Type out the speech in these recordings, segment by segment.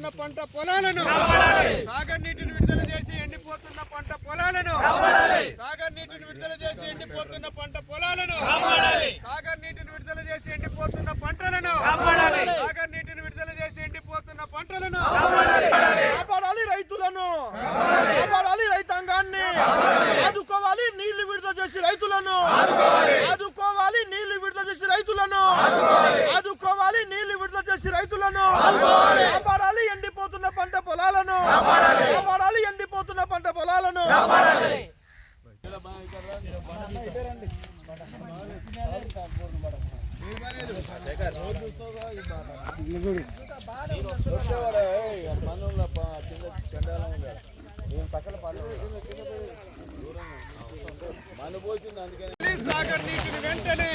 ఎండిపోతున్న పంట పొలాలను సాగర్ నీటిని విడుదల చేసి ఎండిపోతున్న పంట పొలాలను సాగర్ నీటిని విడుదల చేసి ఎండిపోతున్న పంట పొలాలను సాగర్ నీటిని విడుదల చేసి ఎండిపోతున్న పంటలను సాగర్ నీటిని విడుదల చేసి ఎండిపోతున్న పంటలను కాపాడాలి రైతులను, కాపాడాలి రైతాంగాన్ని, ఆదుకోవాలి నీళ్లు విడుదల చేసి రైతులను, ఆదుకోవాలి నీళ్లు విడుదల చేసి రైతులను, ఆదుకోవాలి నీళ్లు విడుదల చేసి రైతులను, కాపాడాలి ఎండిపోతున్న పంట పొలాలను, కాపాడాలి ఎండిపోతున్న పంట పొలాలను. సాగర్ నీటిని వెంటనే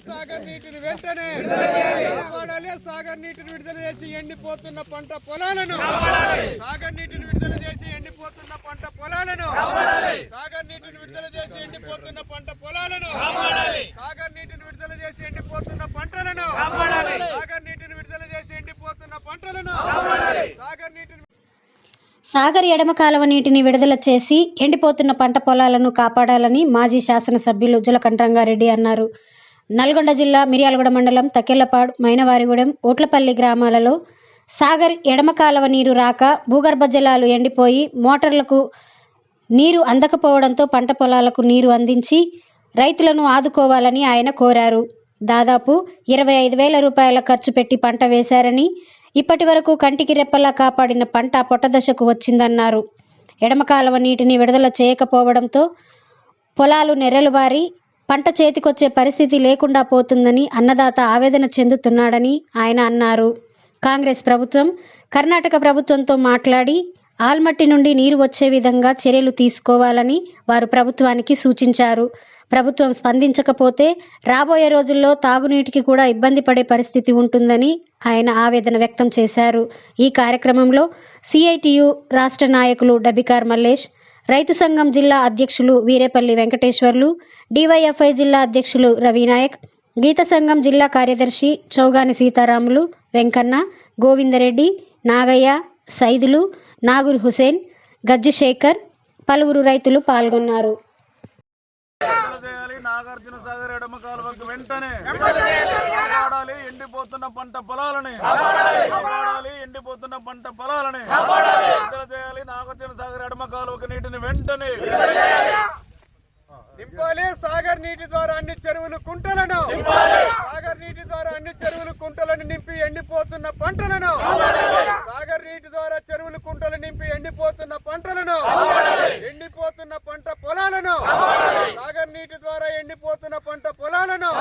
సాగర్ నీటిని వెంటనే కాపాడాలి. సాగర్ నీటిని విడుదల చేసి ఎండిపోతున్న పంట పొలాలను సాగర్ నీటిని విడుదల చేసి ఎండిపోతున్న పంట పొలాలను సాగర్ నీటిని విడుదల చేసి ఎండిపోతున్న పంట పొలాలను సాగర్ నీటిని విడుదల చేసి ఎండిపోతున్న పంటలను సాగర్ నీటిని విడుదల చేసి ఎండిపోతున్న పంటలను సాగర్ నీటిని సాగర్ ఎడమ కాలువ నీటిని విడుదల చేసి ఎండిపోతున్న పంట పొలాలను కాపాడాలని మాజీ శాసనసభ్యులు జలకంఠరంగారెడ్డి అన్నారు. నల్గొండ జిల్లా మిర్యాలగూడ మండలం తక్కెళ్లపాడు, మైనవారిగూడెం, ఓట్లపల్లి గ్రామాలలో సాగర్ ఎడమ కాలువ నీరు రాక భూగర్భ జలాలు ఎండిపోయి మోటార్లకు నీరు అందకపోవడంతో పంట పొలాలకు నీరు అందించి రైతులను ఆదుకోవాలని ఆయన కోరారు. దాదాపు 25,000 రూపాయల ఖర్చు పెట్టి పంట వేశారని, ఇప్పటి వరకు కంటికి రెప్పలా కాపాడిన పంట పొట్టదశకు వచ్చిందన్నారు. ఎడమ కాలువ నీటిని విడుదల చేయకపోవడంతో పొలాలు నెర్రెలు బారి పంట చేతికొచ్చే పరిస్థితి లేకుండా పోతుందని అన్నదాత ఆవేదన చెందుతున్నాడని ఆయన అన్నారు. కాంగ్రెస్ ప్రభుత్వం కర్ణాటక ప్రభుత్వంతో మాట్లాడి ఆల్మట్టి నుండి నీరు వచ్చే విధంగా చర్యలు తీసుకోవాలని వారు ప్రభుత్వానికి సూచించారు. ప్రభుత్వం స్పందించకపోతే రాబోయే రోజుల్లో తాగునీటికి కూడా ఇబ్బంది పడే పరిస్థితి ఉంటుందని ఆయన ఆవేదన వ్యక్తం చేశారు. ఈ కార్యక్రమంలో సిఐటియు రాష్ట్ర నాయకులు డబికార్ మల్లేష్, రైతు సంఘం జిల్లా అధ్యక్షులు వీరేపల్లి వెంకటేశ్వర్లు, డివైఎఫ్ఐ జిల్లా అధ్యక్షులు రవినాయక్, గీత సంఘం జిల్లా కార్యదర్శి చౌగాని సీతారాములు, వెంకన్న, గోవిందరెడ్డి, నాగయ్య, సైదులు, నాగూర్ హుసేన్, గజ్జి శేఖర్, పలువురు రైతులు పాల్గొన్నారు. నాగార్జున సాగర్ ఎడమ కాలువకు వెంటనే కాపాడాలి ఎండిపోతున్న పంట పొలాలని, కాపాడాలి ఎండిపోతున్న పంట పొలాలని విడుదల చేయాలి. నాగార్జున సాగర్ ఎడమ కాలువకు నీటిని వెంటనే నింపాలి. సాగర్ నీటి ద్వారా అన్ని చెరువులు కుంటలను సాగర్ నీటి ద్వారా అన్ని చెరువులు కుంటలను నింపి ఎండిపోతున్న పంటలను సాగర్ నీటి ద్వారా చెరువులు కుంటలు నింపి ఎండిపోతున్న పంటలను ఎండిపోతున్న పంట పొలాలను సాగర్ నీటి ద్వారా ఎండిపోతున్న పంట పొలాలను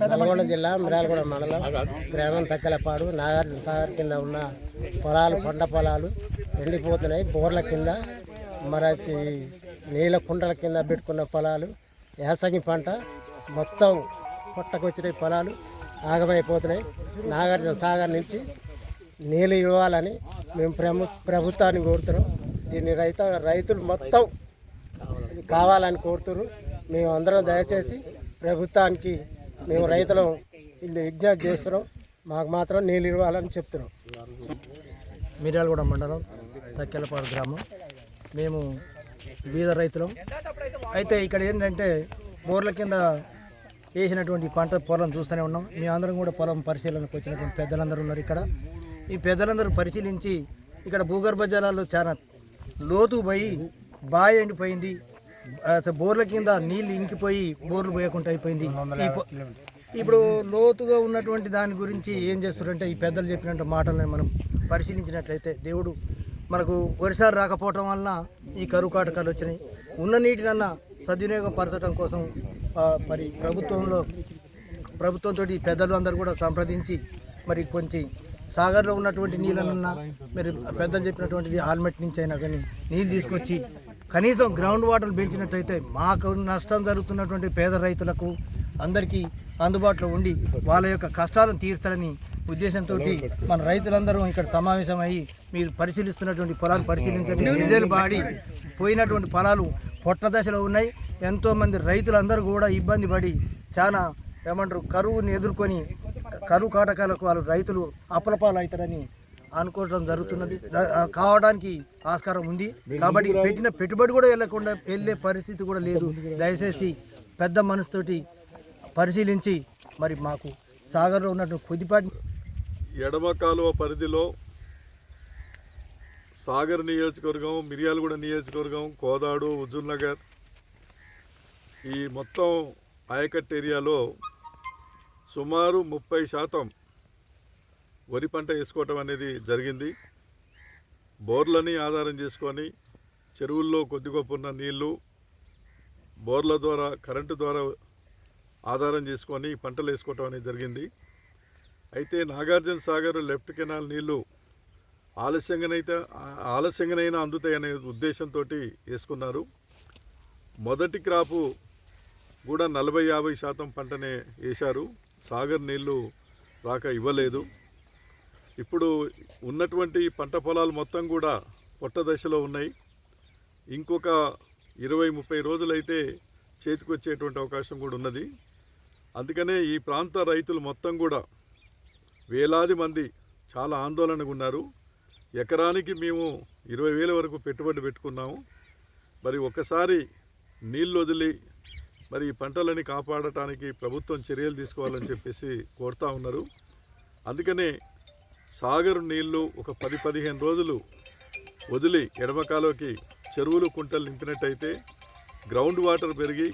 నల్గొండ జిల్లా మిర్యాలగూడ మండలం గ్రామం తక్కెళ్లపాడు నాగార్జున సాగర్ కింద ఉన్న పొలాలు, పంట పొలాలు ఎండిపోతున్నాయి. బోర్ల కింద మరి నీళ్ళ కుండల కింద పెట్టుకున్న పొలాలు, యాసంగి పంట మొత్తం పొట్టకొచ్చిన పొలాలు ఆగమైపోతున్నాయి. నాగార్జున సాగర్ నుంచి నీళ్ళు ఇవ్వాలని మేము ప్రభుత్వాన్ని కోరుతున్నాం. దీన్ని రైతులు మొత్తం కావాలని కోరుతున్నారు. మేము అందరం దయచేసి ప్రభుత్వానికి మేము రైతులు విజ్ఞప్తి చేస్తున్నాం. మాకు మాత్రం నీళ్ళు ఇవ్వాలని చెప్తున్నాం. మిర్యాలగూడ మండలం తక్కెళ్లపాడు గ్రామం. మేము బీద రైతులం. అయితే ఇక్కడ ఏంటంటే బోర్ల కింద వేసినటువంటి పంట పొలం చూస్తూనే ఉన్నాం. మీ అందరం కూడా పొలం పరిశీలనకు వచ్చినటువంటి పెద్దలందరూ ఉన్నారు ఇక్కడ. ఈ పెద్దలందరూ పరిశీలించి ఇక్కడ భూగర్భ జలాలు చాలా లోతు పోయి బావి ఎండిపోయింది. బోర్ల కింద నీళ్ళు ఇంకిపోయి బోర్లు పోయకుండా అయిపోయింది. ఇప్పుడు లోతుగా ఉన్నటువంటి దాని గురించి ఏం చేస్తారంటే ఈ పెద్దలు చెప్పినట్టు మాటలను మనం పరిశీలించినట్లయితే దేవుడు మనకు వర్షాలు రాకపోవటం వలన ఈ కరువు కాటకాలు వచ్చినాయి. ఉన్న నీటినన్నా సద్వినియోగం పరచడం కోసం మరి ప్రభుత్వంతో పెద్దలు అందరూ కూడా సంప్రదించి మరి కొంచెం సాగర్లో ఉన్నటువంటి నీళ్ళనున్నా మరి పెద్దలు చెప్పినటువంటిది ఆల్మెట్ నుంచి అయినా కానీ నీళ్ళు తీసుకొచ్చి కనీసం గ్రౌండ్ వాటర్ పెంచినట్లయితే మాకు నష్టం జరుగుతున్నటువంటి పేద రైతులకు అందరికీ అందుబాటులో ఉండి వాళ్ళ యొక్క కష్టాలను తీర్చాలని ఉద్దేశంతో మన రైతులందరూ ఇక్కడ సమావేశమయ్యి మీరు పరిశీలిస్తున్నటువంటి పొలాలు పరిశీలించండి. నిజలు బాడి పోయినటువంటి పొలాలు పొట్ట దశలో ఉన్నాయి. ఎంతోమంది రైతులందరూ కూడా ఇబ్బంది పడి చాలా ఏమంటారు కరువుని ఎదుర్కొని కరువు కాటకాలకు వాళ్ళు రైతులు అప్పలపాలు అవుతారని అనుకోవడం జరుగుతున్నది. కావడానికి ఆస్కారం ఉంది. కాబట్టి పెట్టిన పెట్టుబడి కూడా వెళ్ళే పరిస్థితి కూడా లేదు. దయచేసి పెద్ద మనసుతోటి పరిశీలించి మరి మాకు సాగర్లో ఉన్నటువంటి కొద్దిపాటి ఎడమ కాలువ పరిధిలో సాగర్ నియోజకవర్గం, మిర్యాలగూడ నియోజకవర్గం, కోదాడు, హుజూర్ నగర్ ఈ మొత్తం ఆయకట్టు ఏరియాలో సుమారు 30% వరి పంట వేసుకోవటం అనేది జరిగింది. బోర్లని ఆధారం చేసుకొని చెరువుల్లో కొద్ది గొప్ప ఉన్న నీళ్లు బోర్ల ద్వారా కరెంటు ద్వారా ఆధారం చేసుకొని పంటలు వేసుకోవటం అనేది జరిగింది. అయితే నాగార్జున సాగర్ లెఫ్ట్ కెనాల్ నీళ్లు ఆలస్యంగానైనా అందుతాయనే ఉద్దేశంతో వేసుకున్నారు. మొదటి క్రాపు కూడా 40-50% పంటనే వేశారు. సాగర్ నీళ్లు రాక ఇవ్వలేదు. ఇప్పుడు ఉన్నటువంటి పంట పొలాలు మొత్తం కూడా పొట్ట దశలో ఉన్నాయి. ఇంకొక 20-30 రోజులైతే చేతికొచ్చేటువంటి అవకాశం కూడా ఉన్నది. అందుకనే ఈ ప్రాంత రైతులు మొత్తం కూడా వేలాది మంది చాలా ఆందోళనగా ఉన్నారు. ఎకరానికి మేము 20,000 వరకు పెట్టుబడి పెట్టుకున్నాము. మరి ఒక్కసారి నీళ్ళు వదిలి మరి ఈ పంటలని కాపాడటానికి ప్రభుత్వం చర్యలు తీసుకోవాలని చెప్పేసి కోరుతా ఉన్నారు. అందుకనే సాగర్ నీళ్లు ఒక 10-15 రోజులు వదిలి ఎడమకాలోకి చెరువులు కుంటలు నింపినట్టయితే గ్రౌండ్ వాటర్ పెరిగి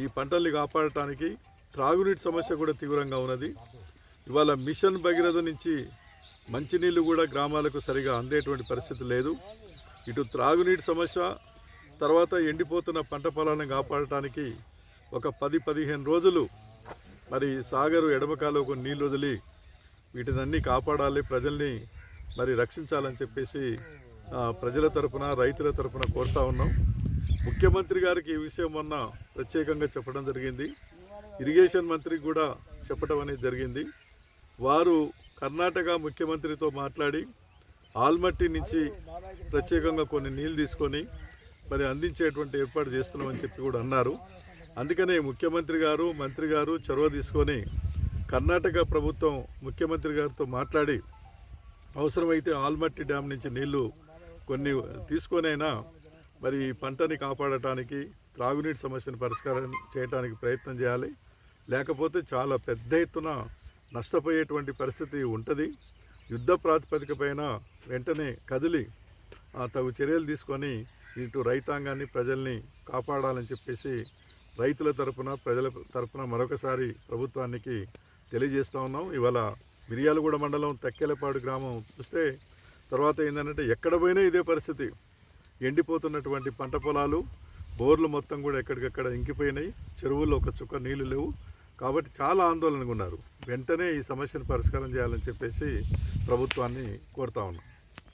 ఈ పంటల్ని కాపాడటానికి త్రాగునీటి సమస్య కూడా తీవ్రంగా ఉన్నది. ఇవాళ మిషన్ భగీరథ నుంచి మంచినీళ్ళు కూడా గ్రామాలకు సరిగా అందేటువంటి పరిస్థితి లేదు. ఇటు త్రాగునీటి సమస్య, తర్వాత ఎండిపోతున్న పంట పొలాలను కాపాడటానికి ఒక 10-15 రోజులు మరి సాగరు ఎడమకాలకు నీళ్ళు వదిలి వీటినన్నీ కాపాడాలి, ప్రజల్ని మరి రక్షించాలని చెప్పేసి ప్రజల తరపున రైతుల తరపున కోరుతా ఉన్నాం. ముఖ్యమంత్రి గారికి ఈ విషయం మొన్న ప్రత్యేకంగా చెప్పడం జరిగింది. ఇరిగేషన్ మంత్రికి కూడా చెప్పడం అనేది జరిగింది. వారు కర్ణాటక ముఖ్యమంత్రితో మాట్లాడి ఆల్మట్టి నుంచి ప్రత్యేకంగా కొన్ని నీళ్ళు తీసుకొని మరి అందించేటువంటి ఏర్పాటు చేస్తున్నామని చెప్పి కూడా అన్నారు. అందుకనే ముఖ్యమంత్రి గారు, మంత్రి గారు చొరవ తీసుకొని కర్ణాటక ప్రభుత్వం ముఖ్యమంత్రి గారితో మాట్లాడి అవసరమైతే ఆల్మట్టి డ్యామ్ నుంచి నీళ్లు కొన్ని తీసుకొనైనా మరి పంటని కాపాడటానికి, త్రాగునీటి సమస్యను పరిష్కారం చేయడానికి ప్రయత్నం చేయాలి. లేకపోతే చాలా పెద్ద ఎత్తున నష్టపోయేటువంటి పరిస్థితి ఉంటుంది. యుద్ధ ప్రాతిపదిక పైన వెంటనే కదిలి తగు చర్యలు తీసుకొని ఇటు రైతాంగాన్ని, ప్రజల్ని కాపాడాలని చెప్పేసి రైతుల తరపున, ప్రజల తరపున మరొకసారి ప్రభుత్వానికి తెలియజేస్తూ ఉన్నాం. ఇవాళ మిర్యాలగూడ మండలం తక్కెలపాడు గ్రామం చూస్తే తర్వాత ఏంటంటే ఎక్కడ పోయినా ఇదే పరిస్థితి. ఎండిపోతున్నటువంటి పంట పొలాలు, బోర్లు మొత్తం కూడా ఎక్కడికక్కడ ఇంకిపోయినాయి. చెరువుల్లో ఒక చుక్క నీళ్లు లేవు. కాబట్టి చాలా ఆందోళనగా ఉన్నారు. వెంటనే ఈ సమస్యను పరిష్కారం చేయాలని చెప్పేసి ప్రభుత్వాన్ని కోరుతా ఉన్నాం.